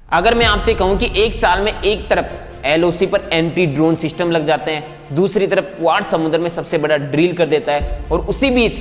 अगर मैं आपसे कहूं कि एक साल में एक तरफ LOC पर एंटी ड्रोन सिस्टम लग जाते हैं, दूसरी तरफ क्वाड समुद्र में सबसे बड़ा ड्रिल कर देता है और उसी बीच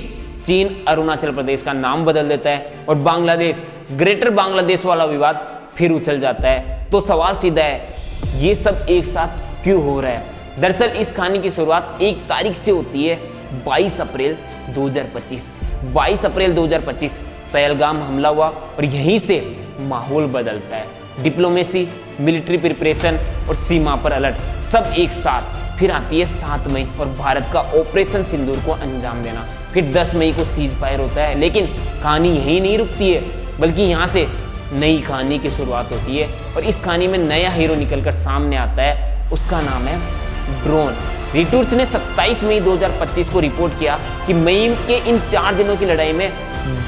चीन अरुणाचल प्रदेश का नाम बदल देता है और बांग्लादेश ग्रेटर बांग्लादेश वाला विवाद फिर उछल जाता है, तो सवाल सीधा है, ये सब एक साथ क्यों हो रहा है? दरअसल इस कहानी की शुरुआत 1 तारीख से होती है 22 अप्रैल 2025। 22 अप्रैल 2025 पहलगाम हमला हुआ और यहीं से माहौल बदलता है। डिप्लोमेसी, मिलिट्री प्रिपरेशन और सीमा पर अलर्ट सब एक साथ। फिर आती है 7 मई और भारत का ऑपरेशन सिंदूर को अंजाम देना। फिर 10 मई को सीज फायर होता है, लेकिन कहानी यहीं नहीं रुकती है, बल्कि यहाँ से नई कहानी की शुरुआत होती है और इस कहानी में नया हीरो निकलकर सामने आता है। उसका नाम है ड्रोन। रिटूर्स ने 27 मई 2025 को रिपोर्ट किया कि मई के इन 4 दिनों की लड़ाई में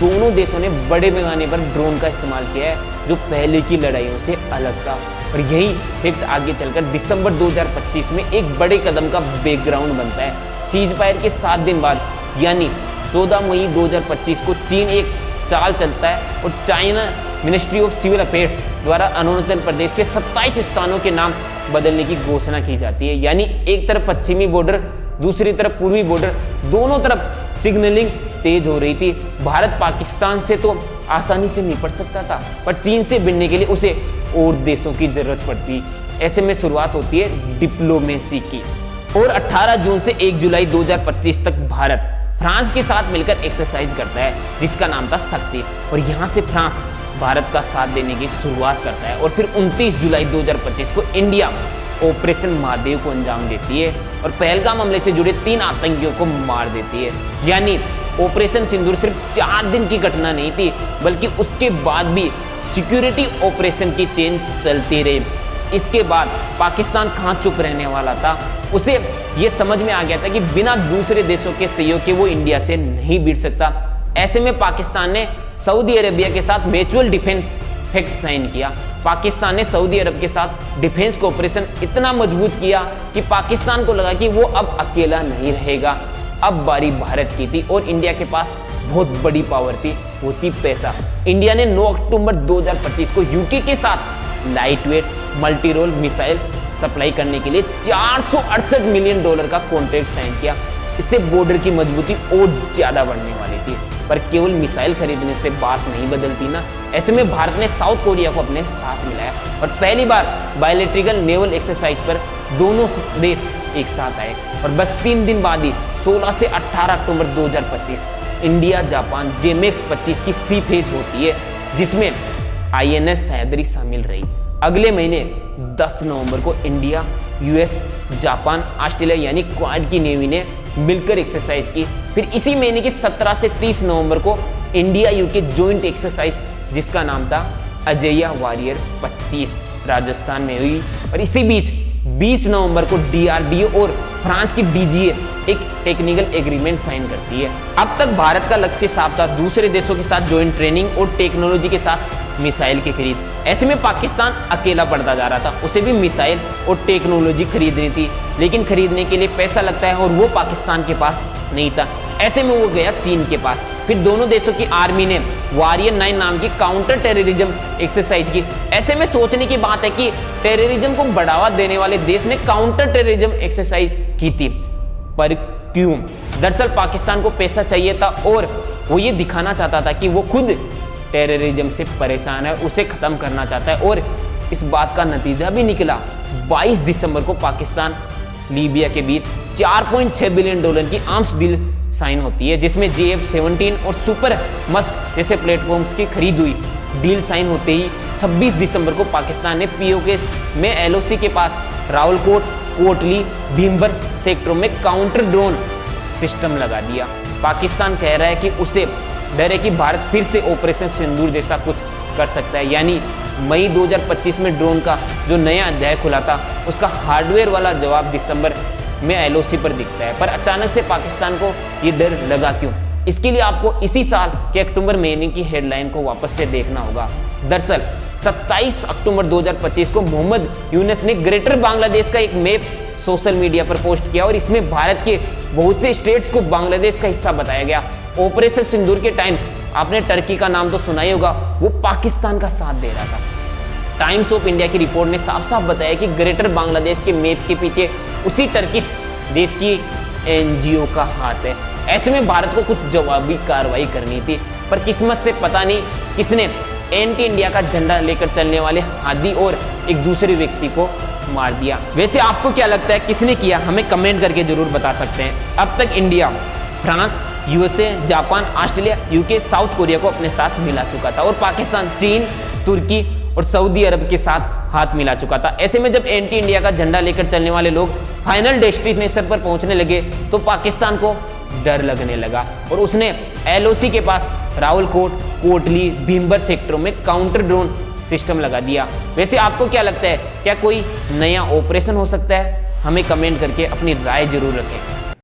दोनों देशों ने बड़े पैमाने पर ड्रोन का इस्तेमाल किया है, जो पहले की लड़ाइयों से अलग था। और यही फैक्ट आगे चलकर दिसंबर 2025 में एक बड़े कदम का बैकग्राउंड बनता है। सीज फायर के 7 दिन बाद यानी 14 मई 2025 को चीन एक चाल चलता है और China ministry of civil affairs द्वारा अरुणाचल प्रदेश के 27 स्थानों के नाम बदलने की घोषणा की जाती है। यानी एक तरफ पश्चिमी बॉर्डर, दूसरी तरफ पूर्वी बॉर्डर, दोनों तरफ सिग्नलिंग तेज हो रही थी। भारत पाकिस्तान से तो आसानी से निपट सकता था, पर चीन से भिड़ने के लिए उसे और देशों की जरूरत पड़ती। ऐसे में शुरुआत होती है डिप्लोमेसी की और 18 जून से 1 जुलाई 2025 तक भारत फ्रांस के साथ मिलकर एक्सरसाइज करता है, जिसका नाम था शक्ति। और यहाँ से फ्रांस भारत का साथ देने की शुरुआत करता है और फिर 29 जुलाई 2025 को इंडिया ऑपरेशन महादेव को अंजाम देती है और पहलगाम हमले से जुड़े 3 आतंकियों को मार देती है। यानी ऑपरेशन सिंदूर सिर्फ 4 दिन की घटना नहीं थी, बल्कि उसके बाद भी सिक्योरिटी ऑपरेशन की चेन चलती रही। इसके बाद पाकिस्तान कहाँ चुप रहने वाला था, उसे ये समझ में आ गया था कि बिना दूसरे देशों के सहयोग के वो इंडिया से नहीं भिड़ सकता। ऐसे में पाकिस्तान ने सऊदी अरेबिया के साथ म्यूचुअल डिफेंस पैक्ट साइन किया। पाकिस्तान ने सऊदी अरब के साथ डिफेंस कोऑपरेशन इतना मजबूत किया कि पाकिस्तान को लगा कि वो अब अकेला नहीं रहेगा। अब बारी भारत की थी और इंडिया के पास बहुत बड़ी पावर थी, वो थी पैसा। इंडिया ने 9 अक्टूबर 2025 को यूके के साथ light weight multi role missile supply करने के लिए $468 मिलियन का कॉन्ट्रैक्ट साइन किया। इससे बॉर्डर की मजबूती और ज्यादा बढ़ने वाली थी, पर केवल मिसाइल खरीदने से बात नहीं बदलती ना। ऐसे में भारत ने साउथ कोरिया को अपने साथ मिलाया और पहली बार बायलैटरल नेवल एक्सरसाइज पर दोनों देश एक साथ आए। और बस 3 दिन बाद ही 16 से 18 अक्टूबर 2025 इंडिया जापान JMX 25 की सी फेज होती है, जिसमें INS सह्याद्री शामिल रही। अगले महीने 10 नवंबर को इंडिया, US, जापान, ऑस्ट्रेलिया यानी क्वाड की नेवी ने मिलकर एक्सरसाइज की। फिर इसी महीने की 17 से 30 नवंबर को इंडिया UK जॉइंट एक्सरसाइज, जिसका नाम था अजेय वॉरियर 25, राजस्थान में हुई। और इसी बीच 20 नवंबर को DRDO और फ्रांस की DGA एक टेक्निकल एग्रीमेंट साइन करती है। अब तक भारत का लक्ष्य साफ था, दूसरे देशों के साथ जॉइंट ट्रेनिंग और टेक्नोलॉजी के साथ मिसाइल की खरीद। ऐसे में पाकिस्तान अकेला पड़ता जा रहा था, उसे भी मिसाइल और टेक्नोलॉजी खरीदनी थी, लेकिन खरीदने के लिए पैसा लगता है और वो पाकिस्तान के पास नहीं था। ऐसे में वो गया चीन के पास। फिर दोनों देशों की आर्मी ने वॉरियर 9 नाम की काउंटर टेररिज्म एक्सरसाइज की। ऐसे में सोचने की बात है कि टेररिज्म को बढ़ावा देने वाले देश ने काउंटर टेररिज्म एक्सरसाइज की थी, पर क्यों? दरअसल पाकिस्तान को पैसा चाहिए था और वो ये दिखाना चाहता था कि वो खुद टेररिज्म से परेशान है, उसे खत्म करना चाहता है। और इस बात का नतीजा भी निकला। 22 दिसंबर को पाकिस्तान लीबिया के बीच $4.6 बिलियन की आर्म्स डील साइन होती है, जिसमें JF-17 और सुपर मस्क जैसे प्लेटफॉर्म्स की खरीद हुई। डील साइन होते ही 26 दिसंबर को पाकिस्तान ने POK में LOC के पास रावलकोट, कोटली, भीमबर सेक्टरों में काउंटर ड्रोन सिस्टम लगा दिया। पाकिस्तान कह रहा है कि उसे डर है कि भारत फिर से ऑपरेशन सिंदूर जैसा कुछ कर सकता है। यानी मई 2025 में ड्रोन का जो नया अध्याय खुला था, उसका हार्डवेयर वाला जवाब दिसंबर में LOC पर दिखता है। पर अचानक से पाकिस्तान को ये डर लगा क्यों? इसके लिए आपको इसी साल के अक्टूबर महीने की हेडलाइन को वापस से देखना होगा। दरअसल 27 अक्टूबर 2025 को मोहम्मद यूनुस ने ग्रेटर बांग्लादेश का एक मैप सोशल मीडिया पर पोस्ट किया और इसमें भारत के बहुत से स्टेट्स को बांग्लादेश का हिस्सा बताया गया। ऑपरेशन सिंदूर के टाइम आपने टर्की का नाम तो सुना ही होगा, वो पाकिस्तान का साथ दे रहा था। टाइम्स ऑफ इंडिया की रिपोर्ट ने साफ साफ बताया कि ग्रेटर बांग्लादेश के मैप के पीछे उसी टर्किश देश की एनजीओ का हाथ है। ऐसे में भारत को कुछ जवाबी कार्रवाई करनी थी, पर किस्मत से पता नहीं किसने एंटी इंडिया का झंडा लेकर चलने वाले हादी और एक दूसरे व्यक्ति को मार दिया। वैसे आपको क्या लगता है किसने किया, हमें कमेंट करके जरूर बता सकते हैं। अब तक India France, USA, Japan, Australia, UK, south Korea को अपने साथ मिला चुका था और पाकिस्तान, चीन, तुर्की और सऊदी अरब के साथ हाथ मिला चुका था। ऐसे में जब एंटी इंडिया का झंडा लेकर चलने वाले लोग फाइनल डेस्टिनेशन पर पहुंचने लगे तो पाकिस्तान को डर लगने लगा और उसने एलओसी के पास रावलकोट, कोटली, भीमबर सेक्टरों में काउंटर ड्रोन सिस्टम लगा दिया। वैसे आपको क्या लगता है, क्या कोई नया ऑपरेशन हो सकता है? हमें कमेंट करके अपनी राय जरूर रखें।